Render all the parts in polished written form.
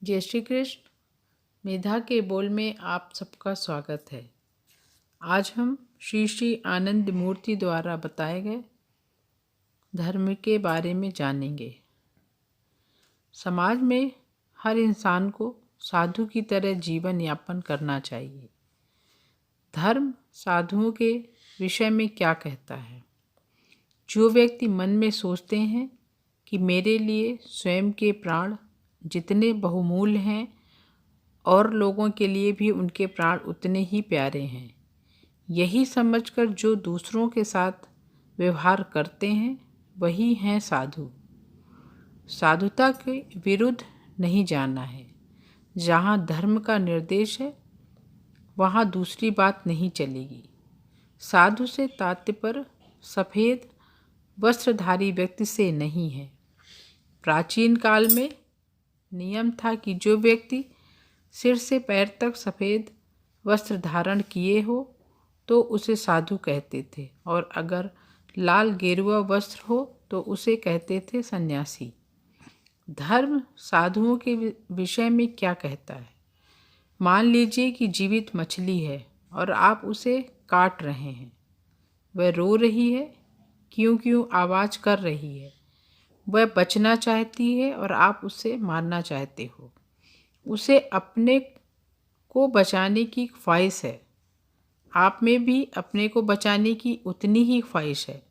जय श्री कृष्ण। मेधा के बोल में आप सबका स्वागत है। आज हम श्री श्री आनंद मूर्ति द्वारा बताए गए धर्म के बारे में जानेंगे। समाज में हर इंसान को साधु की तरह जीवन यापन करना चाहिए। धर्म साधुओं के विषय में क्या कहता है? जो व्यक्ति मन में सोचते हैं कि मेरे लिए स्वयं के प्राण जितने बहुमूल्य हैं और लोगों के लिए भी उनके प्राण उतने ही प्यारे हैं, यही समझकर जो दूसरों के साथ व्यवहार करते हैं वही हैं साधु। साधुता के विरुद्ध नहीं जाना है। जहाँ धर्म का निर्देश है वहाँ दूसरी बात नहीं चलेगी। साधु से तात्पर्य सफ़ेद वस्त्रधारी व्यक्ति से नहीं है। प्राचीन काल में नियम था कि जो व्यक्ति सिर से पैर तक सफ़ेद वस्त्र धारण किए हो तो उसे साधु कहते थे, और अगर लाल गेरुआ वस्त्र हो तो उसे कहते थे सन्यासी। धर्म साधुओं के विषय में क्या कहता है? मान लीजिए कि जीवित मछली है और आप उसे काट रहे हैं। वह रो रही है, क्यों क्यों आवाज़ कर रही है। वह बचना चाहती है और आप उसे मारना चाहते हो। उसे अपने को बचाने की ख्वाहिश है। आप में भी अपने को बचाने की उतनी ही ख्वाहिश है,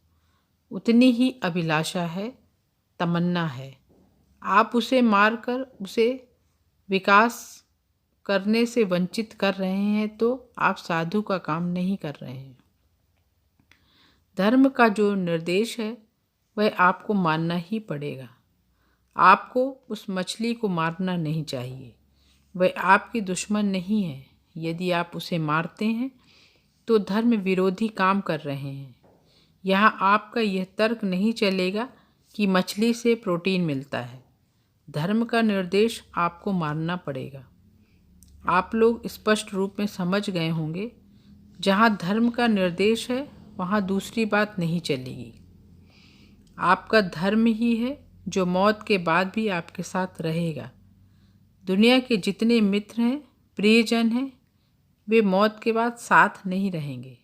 उतनी ही अभिलाषा है, तमन्ना है। आप उसे मारकर उसे विकास करने से वंचित कर रहे हैं तो आप साधु का काम नहीं कर रहे हैं। धर्म का जो निर्देश है वह आपको मानना ही पड़ेगा। आपको उस मछली को मारना नहीं चाहिए। वह आपकी दुश्मन नहीं है। यदि आप उसे मारते हैं तो धर्म विरोधी काम कर रहे हैं। यहाँ आपका यह तर्क नहीं चलेगा कि मछली से प्रोटीन मिलता है। धर्म का निर्देश आपको मानना पड़ेगा। आप लोग स्पष्ट रूप में समझ गए होंगे, जहाँ धर्म का निर्देश है वहाँ दूसरी बात नहीं चलेगी। आपका धर्म ही है जो मौत के बाद भी आपके साथ रहेगा। दुनिया के जितने मित्र हैं, प्रियजन हैं, वे मौत के बाद साथ नहीं रहेंगे।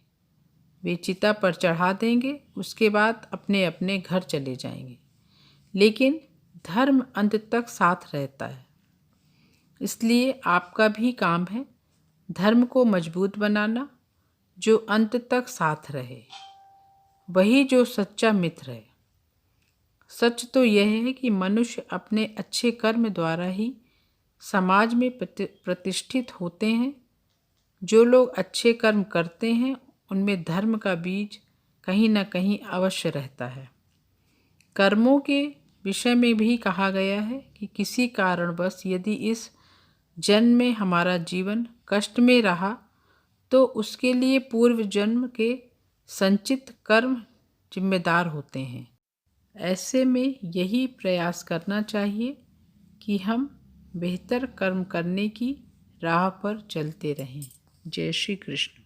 वे चिता पर चढ़ा देंगे, उसके बाद अपने अपने घर चले जाएंगे। लेकिन धर्म अंत तक साथ रहता है। इसलिए आपका भी काम है धर्म को मजबूत बनाना, जो अंत तक साथ रहे। वही जो सच्चा मित्र है। सच तो यह है कि मनुष्य अपने अच्छे कर्म द्वारा ही समाज में प्रतिष्ठित होते हैं। जो लोग अच्छे कर्म करते हैं उनमें धर्म का बीज कहीं न कहीं अवश्य रहता है। कर्मों के विषय में भी कहा गया है कि किसी कारणवश यदि इस जन्म में हमारा जीवन कष्ट में रहा तो उसके लिए पूर्व जन्म के संचित कर्म जिम्मेदार होते हैं। ऐसे में यही प्रयास करना चाहिए कि हम बेहतर कर्म करने की राह पर चलते रहें। जय श्री कृष्ण।